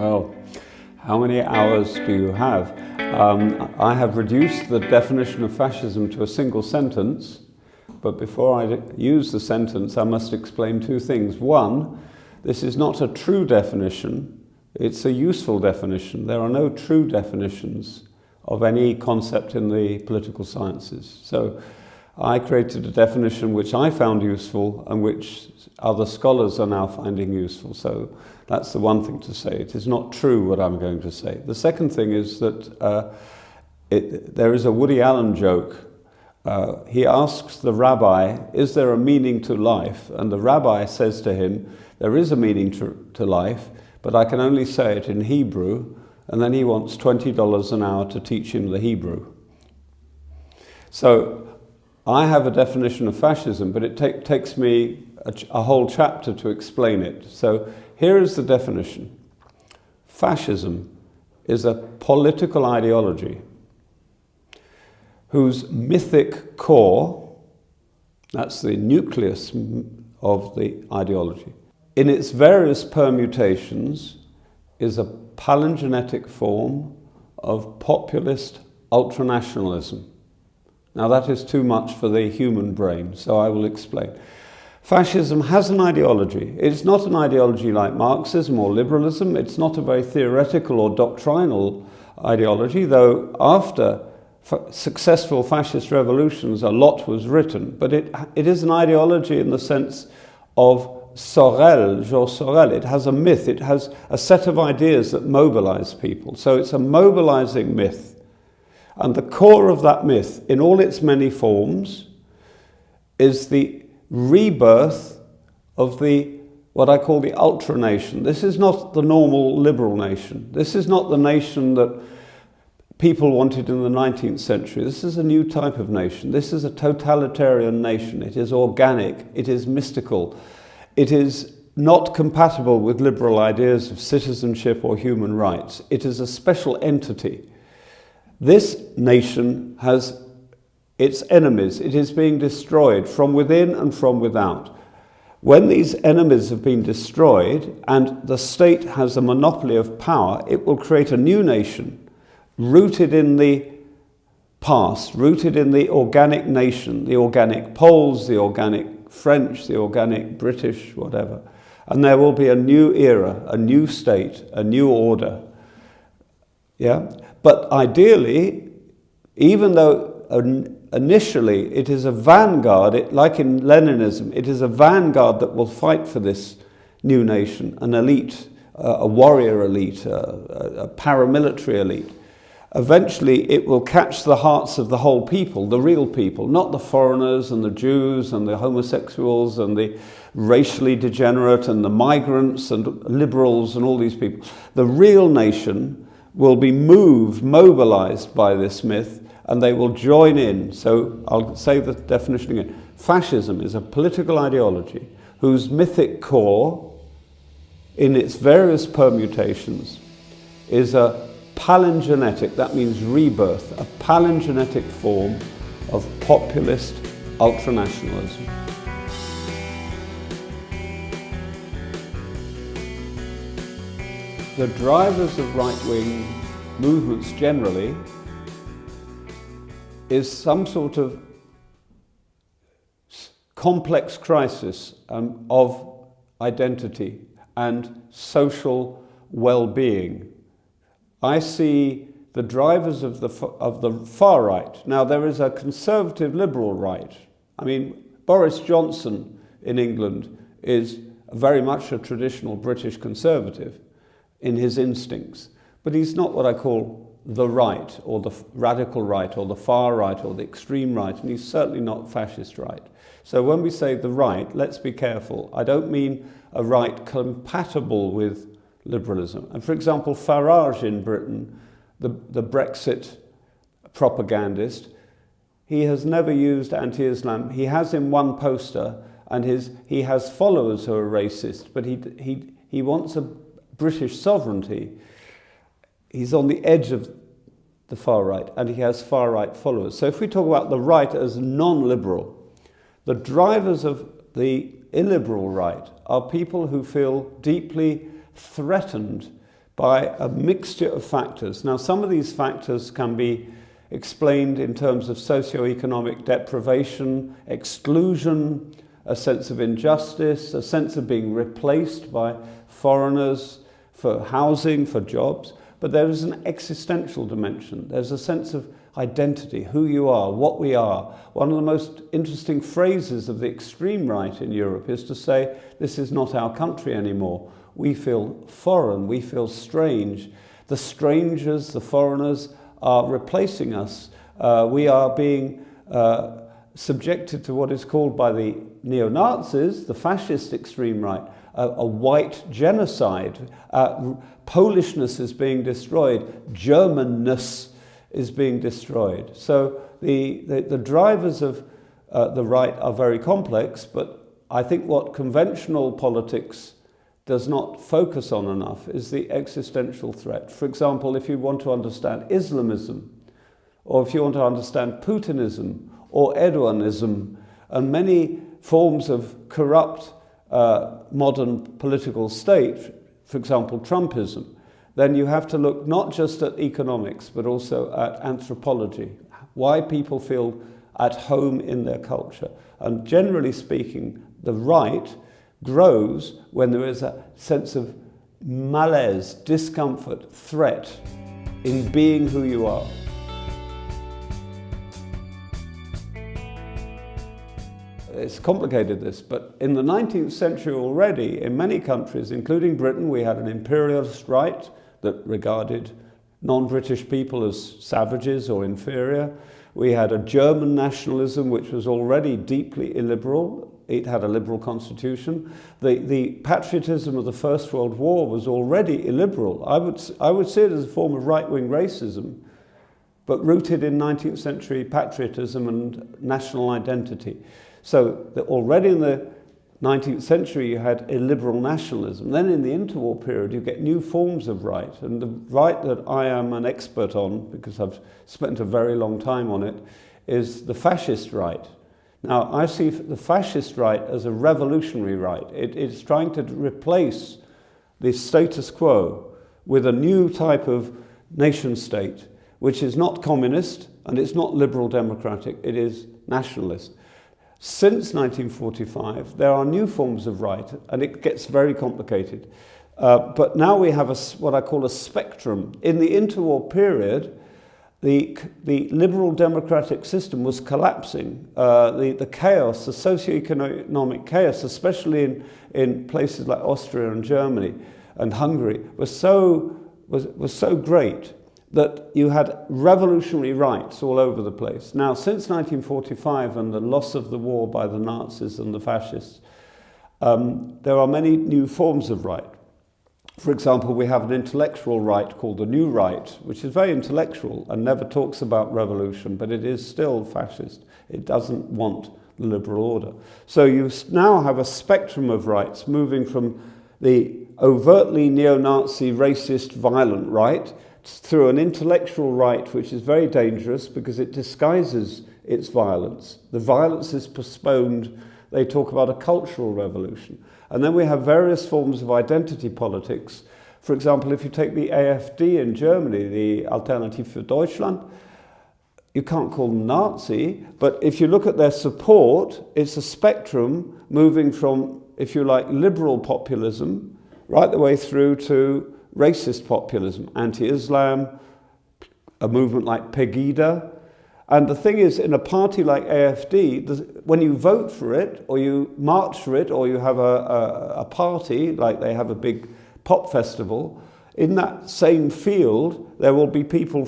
Well, how many hours do you have? I have reduced the definition of fascism to a single sentence, but before I use the sentence, I must explain two things. One, this is not a true definition, it's a useful definition. There are no true definitions of any concept in the political sciences. So I created a definition which I found useful and which other scholars are now finding useful. So that's the one thing to say. It is not true what I'm going to say. The second thing is that there is a Woody Allen joke. He asks the rabbi, is there a meaning to life? And the rabbi says to him, there is a meaning to life, but I can only say it in Hebrew. And then he wants $20 an hour to teach him the Hebrew. So I have a definition of fascism, but it takes me a whole chapter to explain it. So here is the definition. Fascism is a political ideology whose mythic core, that's the nucleus of the ideology, in its various permutations is a palingenetic form of populist ultranationalism. Now that is too much for the human brain, so I will explain. Fascism has an ideology. It's not an ideology like Marxism or liberalism. It's not a very theoretical or doctrinal ideology, though after successful fascist revolutions a lot was written. But it is an ideology in the sense of Sorel, Georges Sorel. It has a myth. It has a set of ideas that mobilize people. So it's a mobilizing myth. And the core of that myth, in all its many forms, is the rebirth of what I call the ultra nation. This is not the normal liberal nation. This is not the nation that people wanted in the 19th century. This is a new type of nation. This is a totalitarian nation. It is organic. It is mystical. It is not compatible with liberal ideas of citizenship or human rights. It is a special entity. This nation has its enemies. It is being destroyed from within and from without. When these enemies have been destroyed and the state has a monopoly of power, it will create a new nation rooted in the past, rooted in the organic nation, the organic Poles, the organic French, the organic British, whatever. And there will be a new era, a new state, a new order. Yeah? But ideally, even though initially it is a vanguard, like in Leninism, it is a vanguard that will fight for this new nation, an elite, a warrior elite, a paramilitary elite. Eventually it will catch the hearts of the whole people, the real people, not the foreigners and the Jews and the homosexuals and the racially degenerate and the migrants and liberals and all these people. The real nation will be mobilized by this myth, and they will join in. So I'll say the definition again. Fascism is a political ideology whose mythic core, in its various permutations, is a palingenetic, that means rebirth, a palingenetic form of populist ultranationalism. The drivers of right-wing movements generally is some sort of complex crisis of identity and social well-being. I see the drivers of the far right. Now there is a conservative liberal right. I mean, Boris Johnson in England is very much a traditional British conservative in his instincts, but he's not what I call the right or the radical right or the far right or the extreme right, and he's certainly not fascist right. So when we say the right, let's be careful. I don't mean a right compatible with liberalism. And for example, Farage in Britain, the Brexit propagandist, he has never used anti-Islam. He has in one poster, and he has followers who are racist, but he wants a British sovereignty. He's on the edge of the far right, and he has far right followers. So if we talk about the right as non-liberal, the drivers of the illiberal right are people who feel deeply threatened by a mixture of factors. Now, some of these factors can be explained in terms of socio-economic deprivation, exclusion, a sense of injustice, a sense of being replaced by foreigners for housing, for jobs. But there is an existential dimension. There's a sense of identity, who you are, what we are. One of the most interesting phrases of the extreme right in Europe is to say, this is not our country anymore. We feel foreign, we feel strange. The strangers, the foreigners are replacing us. We are being subjected to what is called by the neo-Nazis, the fascist extreme right, a white genocide. Polishness is being destroyed. Germanness is being destroyed. So the drivers of the right are very complex, but I think what conventional politics does not focus on enough is the existential threat. For example, if you want to understand Islamism, or if you want to understand Putinism, or Erdoganism, and many forms of corrupt modern political state, for example, Trumpism, then you have to look not just at economics, but also at anthropology, why people feel at home in their culture. And generally speaking, the right grows when there is a sense of malaise, discomfort, threat in being who you are. It's complicated, this, but in the 19th century already, in many countries, including Britain, we had an imperialist right that regarded non-British people as savages or inferior. We had a German nationalism which was already deeply illiberal. It had a liberal constitution. The patriotism of the First World War was already illiberal. I would see it as a form of right-wing racism, but rooted in 19th century patriotism and national identity. So already in the 19th century you had illiberal nationalism. Then in the interwar period you get new forms of right. And the right that I am an expert on, because I've spent a very long time on it, is the fascist right. Now, I see the fascist right as a revolutionary right. It's trying to replace the status quo with a new type of nation state, which is not communist and it's not liberal democratic, it is nationalist. Since 1945, there are new forms of right, and it gets very complicated. But now we have what I call a spectrum. In the interwar period, the liberal democratic system was collapsing. The chaos, the socio-economic chaos, especially in places like Austria and Germany and Hungary, was so great that you had revolutionary rights all over the place. Now, since 1945 and the loss of the war by the Nazis and the fascists, there are many new forms of right. For example, we have an intellectual right called the New Right, which is very intellectual and never talks about revolution, but it is still fascist. It doesn't want the liberal order. So you now have a spectrum of rights moving from the overtly neo-Nazi, racist, violent right through an intellectual right, which is very dangerous because it disguises its violence. The violence is postponed. They talk about a cultural revolution. And then we have various forms of identity politics. For example, if you take the AfD in Germany, the Alternative für Deutschland, you can't call them Nazi, but if you look at their support, it's a spectrum moving from, if you like, liberal populism right the way through to racist populism, anti-Islam, a movement like Pegida. And the thing is, in a party like AfD, when you vote for it, or you march for it, or you have a party, like they have a big pop festival, in that same field, there will be people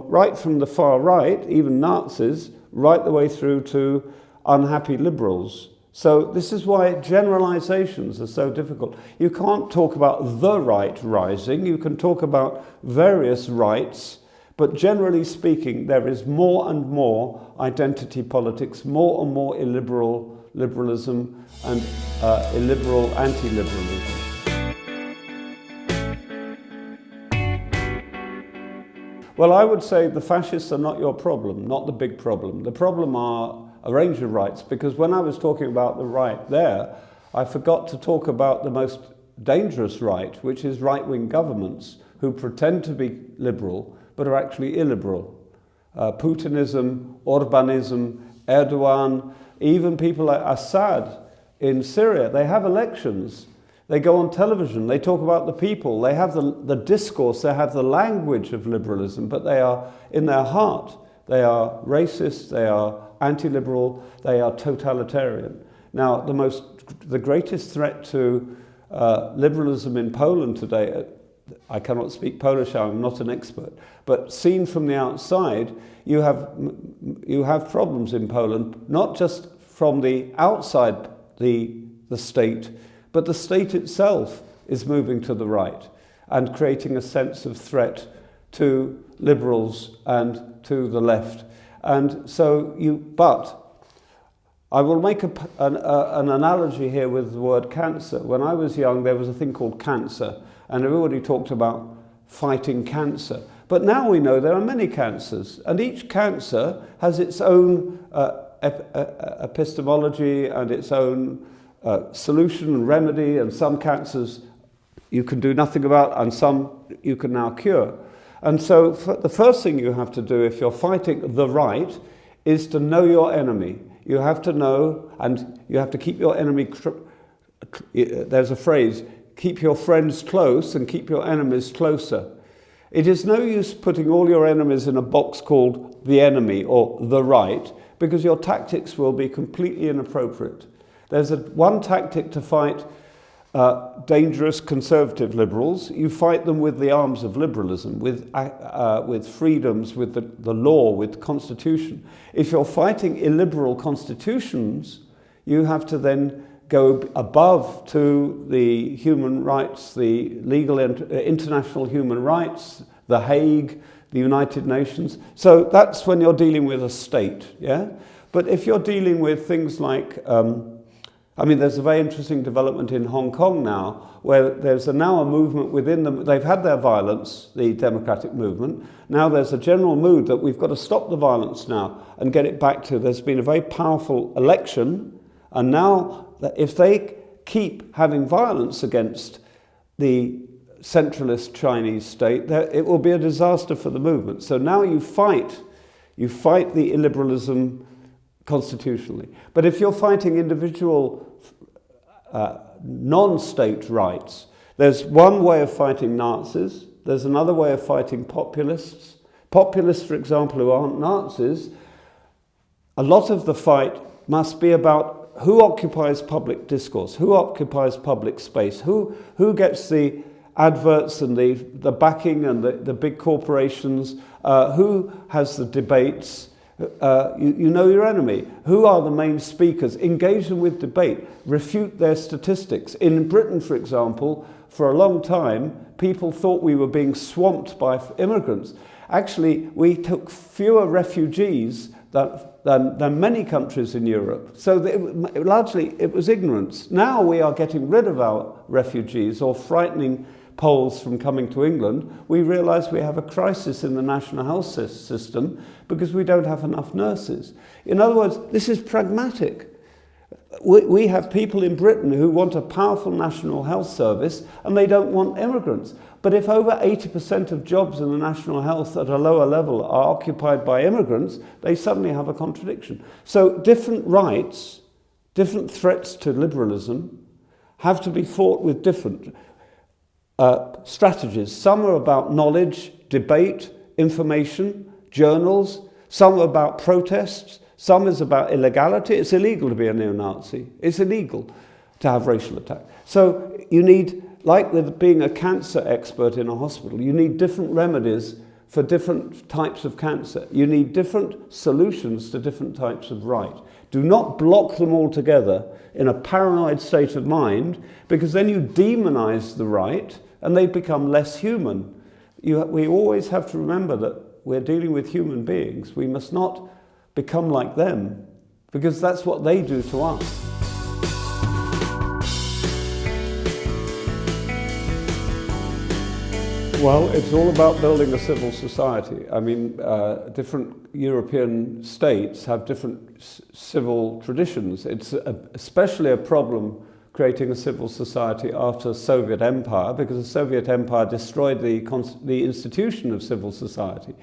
right from the far right, even Nazis, right the way through to unhappy liberals. So this is why generalizations are so difficult. You can't talk about the right rising, you can talk about various rights, but generally speaking, there is more and more identity politics, more and more liberalism and illiberal anti-liberalism. Well, I would say the fascists are not your problem, not the big problem. The problem are a range of rights, because when I was talking about the right there, I forgot to talk about the most dangerous right, which is right-wing governments, who pretend to be liberal but are actually illiberal. Putinism, Orbanism, Erdogan, even people like Assad in Syria, they have elections. They go on television, they talk about the people, they have the discourse, they have the language of liberalism, but they are, in their heart, they are racist, they are anti-liberal, they are totalitarian. Now, the greatest threat to liberalism in Poland today, I cannot speak Polish, I'm not an expert, but seen from the outside, you have problems in Poland, not just from the outside the state, but the state itself is moving to the right and creating a sense of threat to liberals and to the left. And so but I will make an analogy here with the word cancer. When I was young, there was a thing called cancer, and everybody talked about fighting cancer. But now we know there are many cancers, and each cancer has its own epistemology and its own solution and remedy, and some cancers you can do nothing about, and some you can now cure. And so the first thing you have to do if you're fighting the right is to know your enemy. You have to know, and you have to keep your enemy, there's a phrase, keep your friends close and keep your enemies closer. It is no use putting all your enemies in a box called the enemy or the right, because your tactics will be completely inappropriate. There's one tactic to fight dangerous conservative liberals. You fight them with the arms of liberalism, with freedoms, with the law, with the constitution. If you're fighting illiberal constitutions, you have to then go above to the human rights, the legal international human rights, The Hague, the United Nations. So that's when you're dealing with a state, yeah? But if you're dealing with things like there's a very interesting development in Hong Kong now, where there's now a movement within them. They've had their violence, the democratic movement. Now there's a general mood that we've got to stop the violence now and get it back to, there's been a very powerful election, and now if they keep having violence against the centralist Chinese state, it will be a disaster for the movement. So now you fight the illiberalism constitutionally. But if you're fighting individual non-state rights, there's one way of fighting Nazis, there's another way of fighting populists. Populists, for example, who aren't Nazis, a lot of the fight must be about who occupies public discourse, who occupies public space, who gets the adverts and the backing and the big corporations, who has the debates. You know your enemy. Who are the main speakers? Engage them with debate. Refute their statistics. In Britain, for example, for a long time, people thought we were being swamped by immigrants. Actually, we took fewer refugees than many countries in Europe. So largely it was ignorance. Now we are getting rid of our refugees or frightening Poles from coming to England. We realise we have a crisis in the national health system because we don't have enough nurses. In other words, this is pragmatic. We have people in Britain who want a powerful national health service and they don't want immigrants. But if over 80% of jobs in the national health at a lower level are occupied by immigrants, they suddenly have a contradiction. So different rights, different threats to liberalism have to be fought with different strategies. Some are about knowledge, debate, information, journals. Some are about protests. Some is about illegality. It's illegal to be a neo-Nazi. It's illegal to have racial attack. So you need, like with being a cancer expert in a hospital, you need different remedies for different types of cancer. You need different solutions to different types of right. Do not block them all together in a paranoid state of mind, because then you demonize the right and they become less human. We always have to remember that we're dealing with human beings. We must not become like them, because that's what they do to us. Well, it's all about building a civil society. I mean, different European states have different civil traditions. It's especially a problem creating a civil society after the Soviet Empire, because the Soviet Empire destroyed the institution of civil society.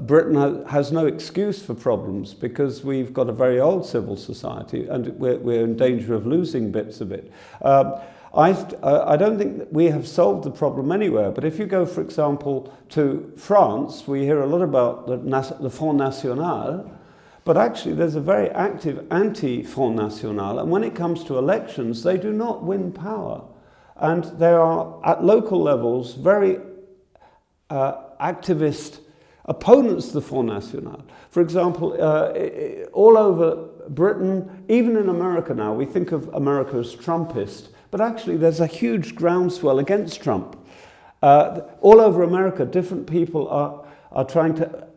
Britain has no excuse for problems because we've got a very old civil society and we're in danger of losing bits of it. I don't think that we have solved the problem anywhere, but if you go, for example, to France, we hear a lot about the Front National, but actually there's a very active anti-Front National, and when it comes to elections, they do not win power. And there are, at local levels, very activist opponents to the Front National. For example, all over Britain, even in America now, we think of America as Trumpist, but actually there's a huge groundswell against Trump. All over America, different people are trying to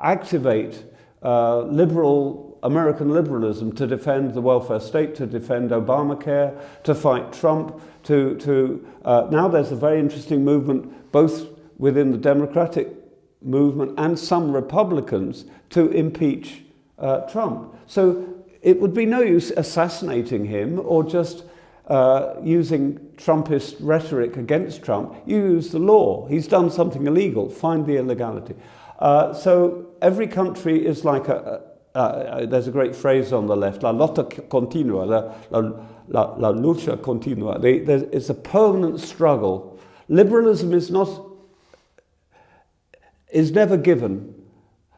activate American liberalism to defend the welfare state, to defend Obamacare, to fight Trump, now there's a very interesting movement both within the Democratic movement and some Republicans to impeach Trump. So it would be no use assassinating him or just using Trumpist rhetoric against Trump. You use the law. He's done something illegal. Find the illegality. So every country is like there's a great phrase on the left, la lotta continua, la lucha continua. It's a permanent struggle. Liberalism is never given.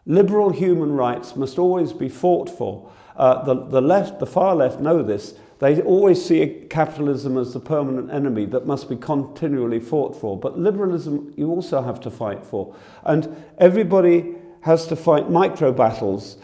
Liberal human rights must always be fought for. The far left know this. They always see capitalism as the permanent enemy that must be continually fought for. But liberalism you also have to fight for. And everybody has to fight micro battles.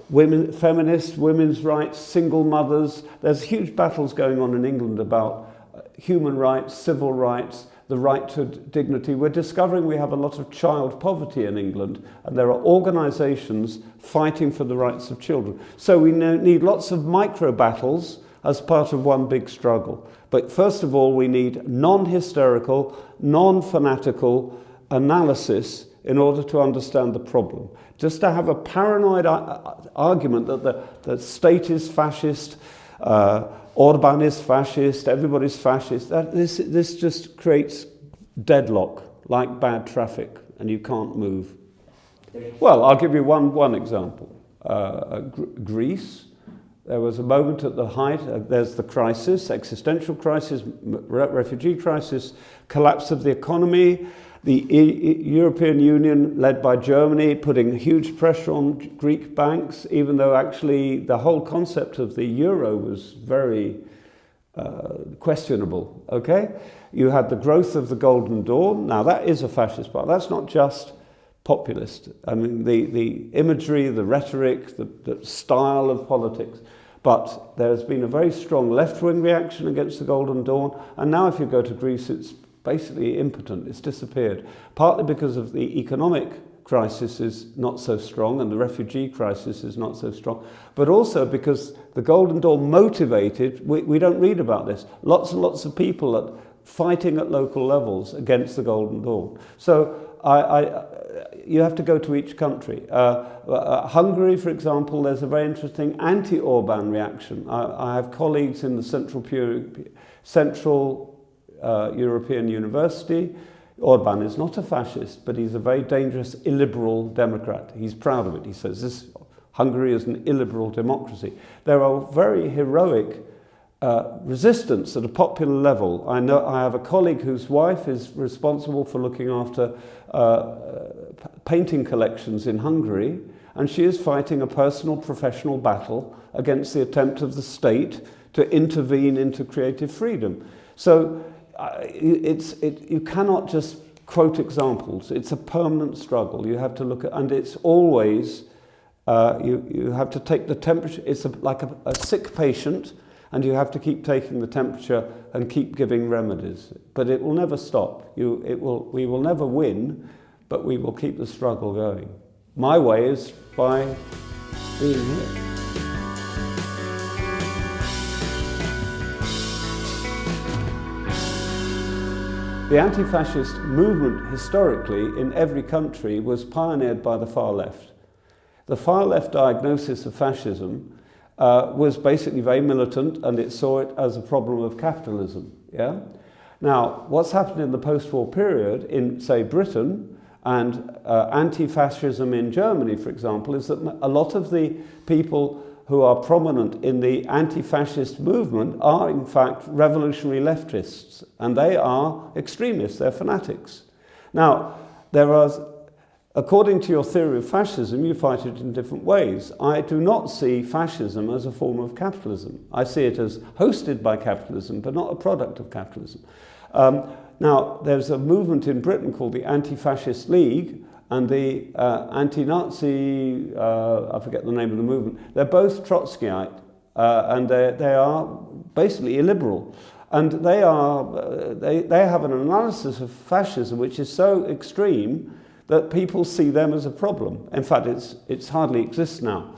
Women, feminists, women's rights, single mothers. There's huge battles going on in England about human rights, civil rights, the right to dignity. We're discovering we have a lot of child poverty in England, and there are organisations fighting for the rights of children. So we need lots of micro battles as part of one big struggle. But first of all, we need non-hysterical, non-fanatical analysis in order to understand the problem. Just to have a paranoid argument that the state is fascist, Orban is fascist, everybody's fascist, this just creates deadlock, like bad traffic, and you can't move. Well, I'll give you one example. Greece, there was a moment at the height, there's the crisis, existential crisis, refugee crisis, collapse of the economy, the European Union, led by Germany, putting huge pressure on Greek banks, even though actually the whole concept of the euro was very questionable, okay? You had the growth of the Golden Dawn. Now that is a fascist part. That's not just populist. I mean, the imagery, the rhetoric, the style of politics. But there has been a very strong left-wing reaction against the Golden Dawn. And now if you go to Greece, it's basically impotent. It's disappeared. Partly because of the economic crisis is not so strong and the refugee crisis is not so strong, but also because the Golden Dawn motivated, we don't read about this, lots and lots of people fighting at local levels against the Golden Dawn. So you have to go to each country. Hungary, for example, there's a very interesting anti-Orban reaction. I have colleagues in the Central European University. Orban is not a fascist, but he's a very dangerous illiberal democrat. He's proud of it. He says Hungary is an illiberal democracy. There are very heroic resistance at a popular level. I have a colleague whose wife is responsible for looking after painting collections in Hungary, and she is fighting a personal professional battle against the attempt of the state to intervene into creative freedom. So you cannot just quote examples. It's a permanent struggle. You have to look at, and it's always, you have to take the temperature. It's like a sick patient, and you have to keep taking the temperature and keep giving remedies. But it will never stop. We will never win, but we will keep the struggle going. My way is by being here. The anti-fascist movement historically in every country was pioneered by the far left. The far left diagnosis of fascism was basically very militant, and it saw it as a problem of capitalism. Yeah. Now, what's happened in the post-war period in, say, Britain and anti-fascism in Germany, for example, is that a lot of the people who are prominent in the anti-fascist movement are, in fact, revolutionary leftists, and they are extremists, they're fanatics. Now, there are, according to your theory of fascism, you fight it in different ways. I do not see fascism as a form of capitalism. I see it as hosted by capitalism, but not a product of capitalism. Now, there's a movement in Britain called the Anti-Fascist League and the anti-Nazi, I forget the name of the movement. They're both Trotskyite, and they are basically illiberal. And they have an analysis of fascism which is so extreme that people see them as a problem. In fact, it's hardly exists now.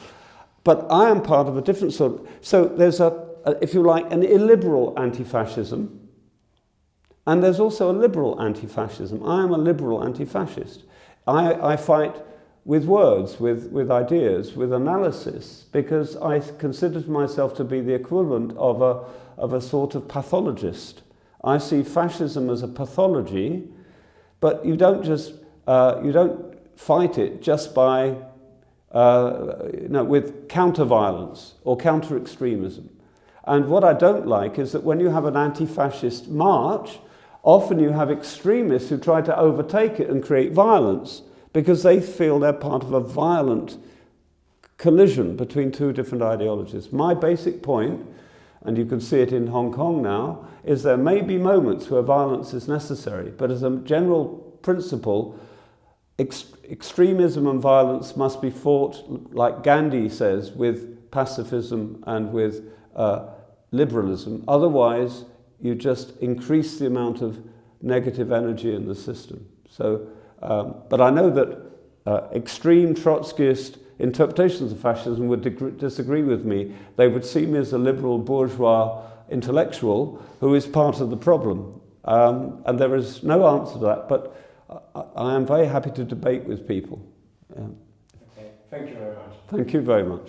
But I am part of a different sort of... So there's if you like, an illiberal anti-fascism, and there's also a liberal anti-fascism. I am a liberal anti-fascist. I fight with words, with ideas, with analysis, because I consider myself to be the equivalent of a sort of pathologist. I see fascism as a pathology, but you don't just you don't fight it just by with counter-violence or counter-extremism. And what I don't like is that when you have an anti-fascist march, often you have extremists who try to overtake it and create violence because they feel they're part of a violent collision between two different ideologies. My basic point, and you can see it in Hong Kong now, is there may be moments where violence is necessary, but as a general principle, extremism and violence must be fought, like Gandhi says, with pacifism and with liberalism. Otherwise, you just increase the amount of negative energy in the system. So, but I know that extreme Trotskyist interpretations of fascism would disagree with me. They would see me as a liberal bourgeois intellectual who is part of the problem. And there is no answer to that, but I am very happy to debate with people. Okay, thank you very much. Thank you very much.